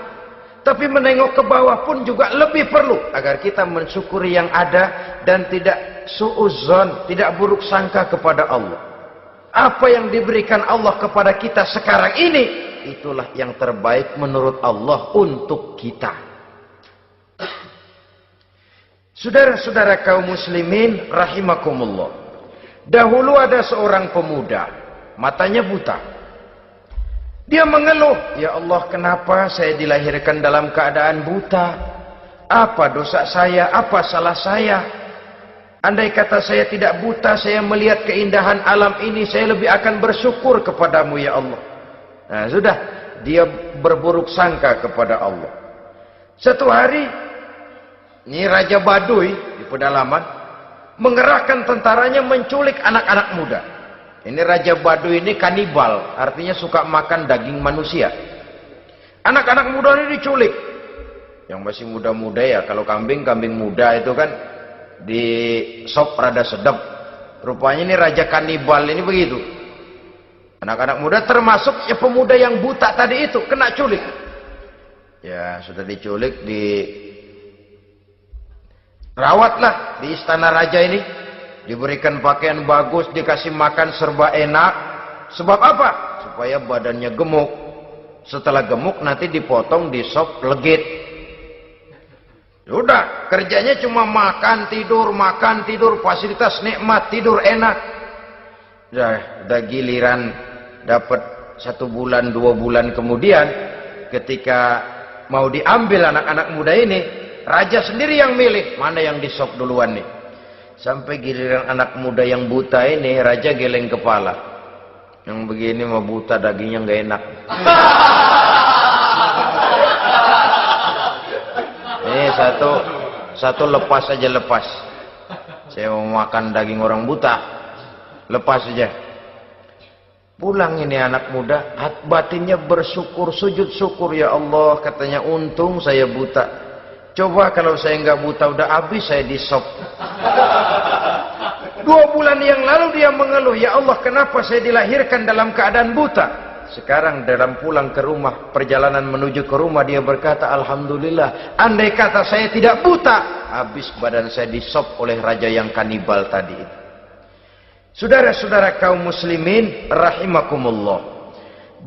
Tapi menengok ke bawah pun juga lebih perlu agar kita mensyukuri yang ada dan tidak suudzon, tidak buruk sangka kepada Allah. Apa yang diberikan Allah kepada kita sekarang ini, itulah yang terbaik menurut Allah untuk kita. Saudara-saudara kaum muslimin rahimakumullah. Dahulu ada seorang pemuda, matanya buta. Dia mengeluh, ya Allah, kenapa saya dilahirkan dalam keadaan buta? Apa dosa saya? Apa salah saya? Andai kata saya tidak buta, saya melihat keindahan alam ini, saya lebih akan bersyukur kepadamu ya Allah. Nah sudah, dia berburuk sangka kepada Allah. Satu hari, ini Raja Baduy di pedalaman mengerahkan tentaranya menculik anak-anak muda. Ini Raja Baduy ini kanibal, artinya suka makan daging manusia. Anak-anak muda ini diculik. Yang masih muda-muda ya, kalau kambing muda itu kan di sop rada sedap. Rupanya ini Raja kanibal ini begitu. Anak-anak muda termasuk ya pemuda yang buta tadi itu kena culik. Ya sudah diculik, rawatlah di istana raja ini, diberikan pakaian bagus, dikasih makan serba enak. Sebab apa? Supaya badannya gemuk. Setelah gemuk nanti dipotong di sop legit. Sudah, kerjanya cuma makan tidur, fasilitas nikmat, tidur enak. Udah giliran dapat 1 bulan 2 bulan kemudian, ketika mau diambil anak-anak muda ini, raja sendiri yang milih mana yang disop duluan nih. Sampai giliran anak muda yang buta ini, raja geleng kepala. Yang begini mah buta, dagingnya nggak enak. Ini satu lepas aja, lepas. Saya mau makan daging orang buta, lepas aja. Pulang ini anak muda, batinnya bersyukur, sujud syukur, ya Allah, katanya untung saya buta. Coba kalau saya nggak buta udah habis saya disop. 2 bulan yang lalu dia mengeluh, ya Allah, kenapa saya dilahirkan dalam keadaan buta? Sekarang dalam pulang ke rumah, perjalanan menuju ke rumah, dia berkata, alhamdulillah, andai kata saya tidak buta, habis badan saya disop oleh raja yang kanibal tadi. Saudara-saudara kaum muslimin rahimakumullah.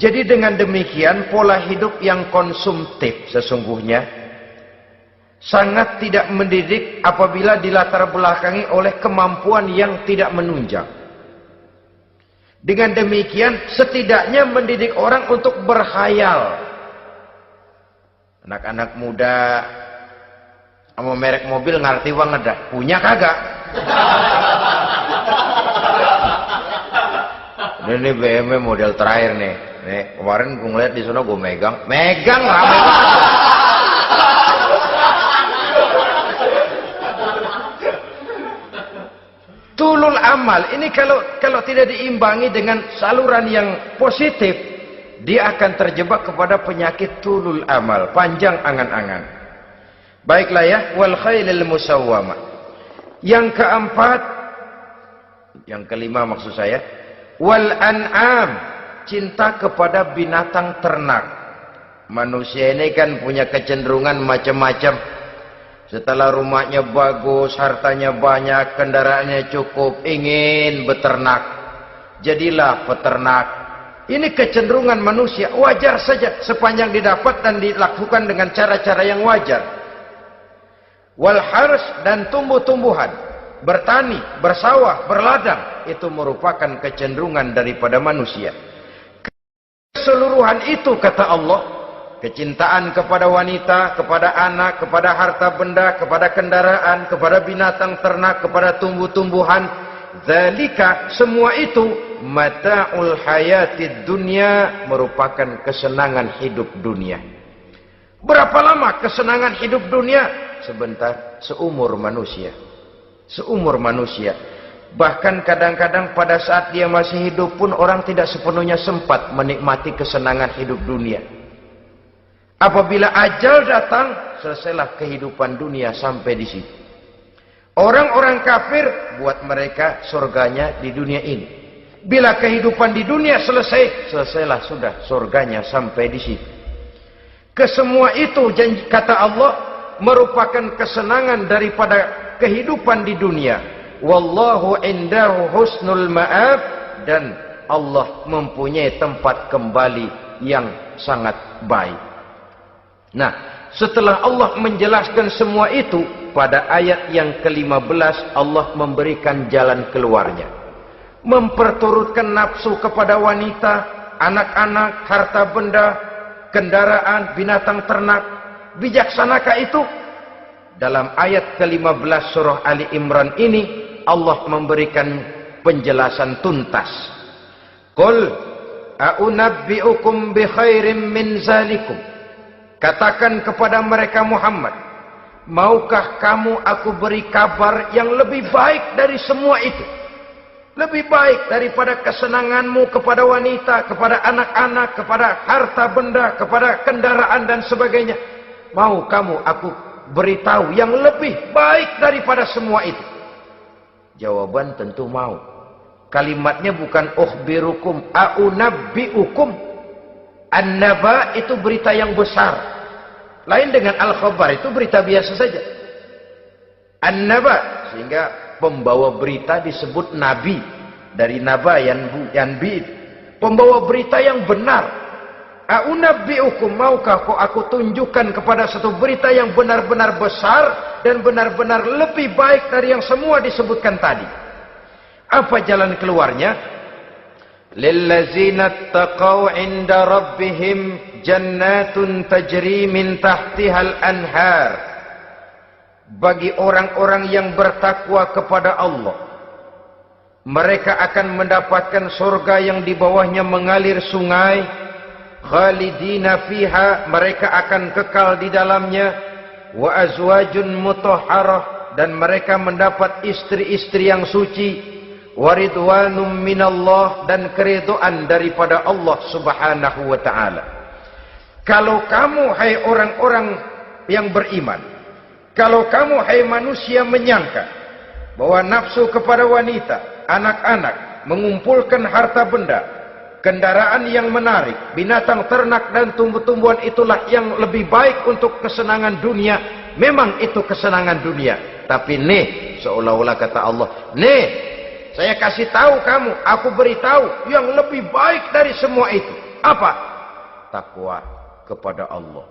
Jadi dengan demikian pola hidup yang konsumtif sesungguhnya sangat tidak mendidik apabila dilatar belakangi oleh kemampuan yang tidak menunjang. Dengan demikian setidaknya mendidik orang untuk berkhayal. Anak-anak muda sama merek mobil ngerti banget dah, punya kagak? Ini BMW model terakhir nih, Nih, kemarin gue ngeliat di sana gue megang rame banget. Tulul amal ini kalau tidak diimbangi dengan saluran yang positif, dia akan terjebak kepada penyakit tulul amal, panjang angan-angan. Baiklah ya, wal khailil musawwamah. Yang keempat, yang kelima maksud saya, wal an'am, cinta kepada binatang ternak. Manusia ini kan punya kecenderungan macam-macam. Setelah rumahnya bagus, hartanya banyak, kendaraannya cukup, ingin beternak. Jadilah peternak. Ini kecenderungan manusia, wajar saja sepanjang didapat dan dilakukan dengan cara-cara yang wajar. Wal hars, dan tumbuh-tumbuhan, bertani, bersawah, berladang, itu merupakan kecenderungan daripada manusia. Keseluruhan itu kata Allah, kecintaan kepada wanita, kepada anak, kepada harta benda, kepada kendaraan, kepada binatang ternak, kepada tumbuh-tumbuhan, dzalika, semua itu mata'ul hayatid dunya, merupakan kesenangan hidup dunia. Berapa lama kesenangan hidup dunia? Sebentar, seumur manusia. Seumur manusia. Bahkan kadang-kadang pada saat dia masih hidup pun orang tidak sepenuhnya sempat menikmati kesenangan hidup dunia. Apabila ajal datang, selesailah kehidupan dunia sampai di situ. Orang-orang kafir, buat mereka surganya di dunia ini. Bila kehidupan di dunia selesai, selesailah sudah surganya sampai di situ. Kesemua itu, janji kata Allah, merupakan kesenangan daripada kehidupan di dunia. Wallahu indahu husnul ma'ab, dan Allah mempunyai tempat kembali yang sangat baik. Nah, setelah Allah menjelaskan semua itu, pada ayat yang ke-15 Allah memberikan jalan keluarnya. Memperturutkan nafsu kepada wanita, anak-anak, harta benda, kendaraan, binatang ternak. Bijaksanakah itu? Dalam ayat ke-15 surah Ali Imran ini Allah memberikan penjelasan tuntas. Qul a'unabbi'ukum bi khairim min zalikum. Katakan kepada mereka Muhammad, maukah kamu aku beri kabar yang lebih baik dari semua itu? Lebih baik daripada kesenanganmu kepada wanita, kepada anak-anak, kepada harta benda, kepada kendaraan dan sebagainya. Mau kamu aku beritahu yang lebih baik daripada semua itu? Jawaban tentu mau. Kalimatnya bukan ukhbirukum, a'unabbi'ukum. An-naba itu berita yang besar. Lain dengan al-khabar, itu berita biasa saja. An-naba, sehingga pembawa berita disebut nabi. Dari naba yanbi, pembawa berita yang benar. A'unabbi'ukum, maukah kau aku tunjukkan kepada satu berita yang benar-benar besar dan benar-benar lebih baik dari yang semua disebutkan tadi. Apa jalan keluarnya? Lillazina taqaw 'inda rabbihim jannatun tajri min tahtihal anhar. Bagi orang-orang yang bertakwa kepada Allah, mereka akan mendapatkan surga yang di bawahnya mengalir sungai. Khalidina fiha, mereka akan kekal di dalamnya. Wa azwajun mutahharah, dan mereka mendapat istri-istri yang suci. Waridwanum minallah, dan keridhaan daripada Allah subhanahu wa ta'ala. Kalau kamu hai orang-orang yang beriman, kalau kamu hai manusia menyangka bahwa nafsu kepada wanita, anak-anak, mengumpulkan harta benda, kendaraan yang menarik, binatang ternak dan tumbuh-tumbuhan itulah yang lebih baik untuk kesenangan dunia, memang itu kesenangan dunia. Tapi nih, seolah-olah kata Allah, nih, saya kasih tahu kamu, aku beritahu yang lebih baik dari semua itu. Apa? Takwa kepada Allah.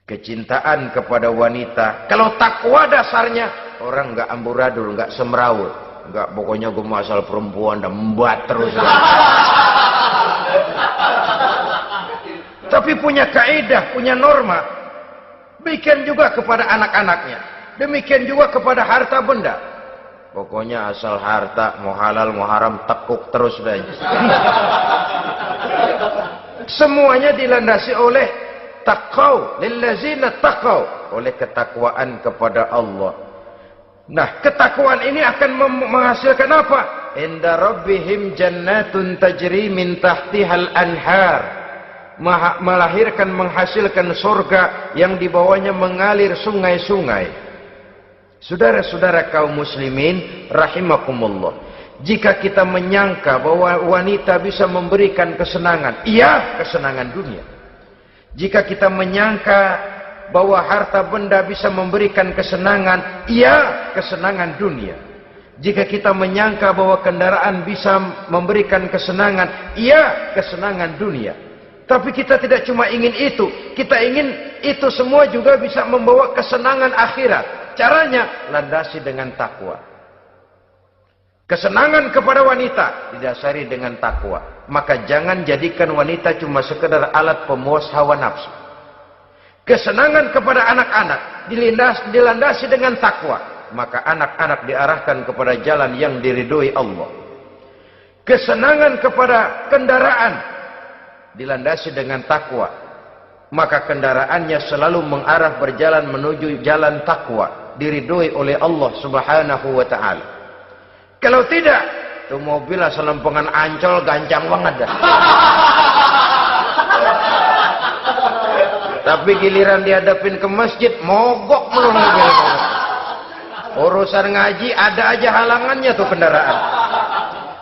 Kecintaan kepada wanita. Kalau takwa dasarnya, orang nggak amburadul, nggak semrawut, nggak pokoknya gue asal perempuan dan membuat terus. Tapi punya kaidah, punya norma. Demikian juga kepada anak-anaknya. Demikian juga kepada harta benda. Pokoknya asal harta, mau halal mau haram, tekuk terus saja. Semuanya dilandasi oleh taqau, lillazina taqau, oleh ketakwaan kepada Allah. Nah, ketakwaan ini akan menghasilkan apa? Inda rabbihim jannatun tajri min tahtihal anhar. Melahirkan, menghasilkan surga yang di bawahnya mengalir sungai-sungai. Saudara-saudara kaum muslimin rahimakumullah, jika kita menyangka bahwa wanita bisa memberikan kesenangan, iya, kesenangan dunia. Jika kita menyangka bahwa harta benda bisa memberikan kesenangan, iya, kesenangan dunia. Jika kita menyangka bahwa kendaraan bisa memberikan kesenangan, iya, kesenangan dunia. Tapi kita tidak cuma ingin itu, kita ingin itu semua juga bisa membawa kesenangan akhirat. Caranya landasi dengan takwa. Kesenangan kepada wanita didasari dengan takwa. Maka jangan jadikan wanita cuma sekedar alat pemuas hawa nafsu. Kesenangan kepada anak-anak dilandasi dengan takwa, maka anak-anak diarahkan kepada jalan yang diridhoi Allah. Kesenangan kepada kendaraan dilandasi dengan takwa, maka kendaraannya selalu mengarah berjalan menuju jalan takwa, diridhoi oleh Allah Subhanahu wa taala. Kalau tidak, tuh mobil asal lempengan Ancol gancang banget dah. Tapi giliran dihadapin ke masjid, mogok melulu mobil. Urusan ngaji ada aja halangannya tuh kendaraan.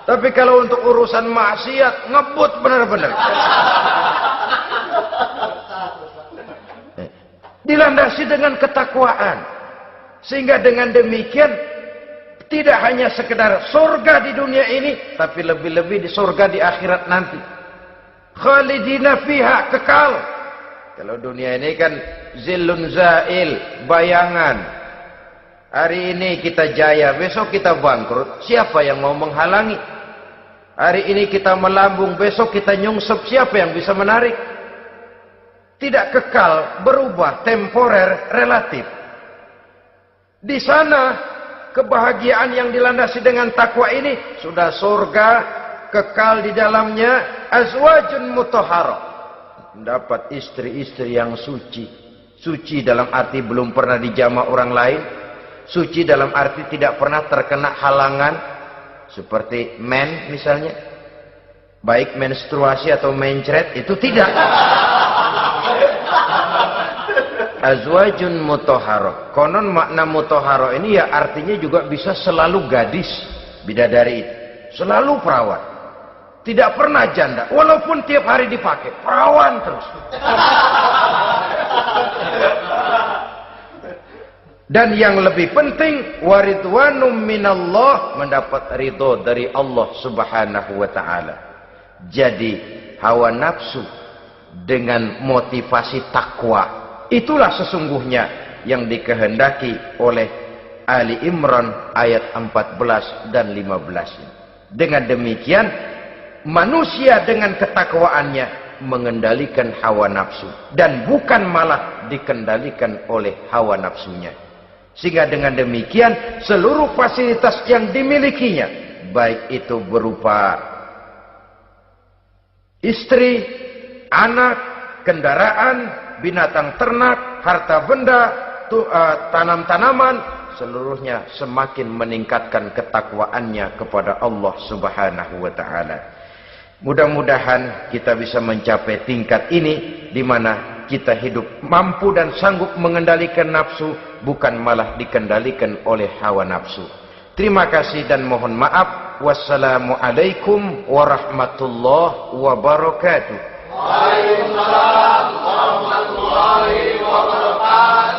Tapi kalau untuk urusan maksiat, ngebut benar-benar. Dilandasi dengan ketakwaan. Sehingga dengan demikian, tidak hanya sekedar surga di dunia ini, tapi lebih-lebih di surga di akhirat nanti. Khalidina fiha, kekal. Kalau dunia ini kan zillun zail, bayangan. Hari ini kita jaya, besok kita bangkrut. Siapa yang mau menghalangi? Hari ini kita melambung, besok kita nyungsep. Siapa yang bisa menarik? Tidak kekal, berubah, temporer, relatif. Di sana kebahagiaan yang dilandasi dengan takwa ini sudah surga, kekal di dalamnya, azwajun mutahharah. Mendapat istri-istri yang suci. Suci dalam arti belum pernah dijamah orang lain. Suci dalam arti tidak pernah terkena halangan. Seperti men misalnya. Baik menstruasi atau mencret, itu tidak. Azwajun mutahharah. Konon makna mutahharah ini ya artinya juga bisa selalu gadis. Bidadari itu. Selalu perawan. Tidak pernah janda, walaupun tiap hari dipakai, perawan terus. Dan yang lebih penting, waridwanum minallah, mendapat ridho dari Allah Subhanahu wa taala. Jadi hawa nafsu dengan motivasi takwa, itulah sesungguhnya yang dikehendaki oleh Ali Imran ayat 14 dan 15. Dengan demikian, manusia dengan ketakwaannya mengendalikan hawa nafsu dan bukan malah dikendalikan oleh hawa nafsunya. Sehingga dengan demikian seluruh fasilitas yang dimilikinya, baik itu berupa istri, anak, kendaraan, binatang ternak, harta benda, tanam-tanaman, seluruhnya semakin meningkatkan ketakwaannya kepada Allah Subhanahu wa taala. Mudah-mudahan kita bisa mencapai tingkat ini di mana kita hidup mampu dan sanggup mengendalikan nafsu, bukan malah dikendalikan oleh hawa nafsu. Terima kasih dan mohon maaf. Wassalamualaikum warahmatullahi wabarakatuh. Waalaikumsalam warahmatullahi wabarakatuh.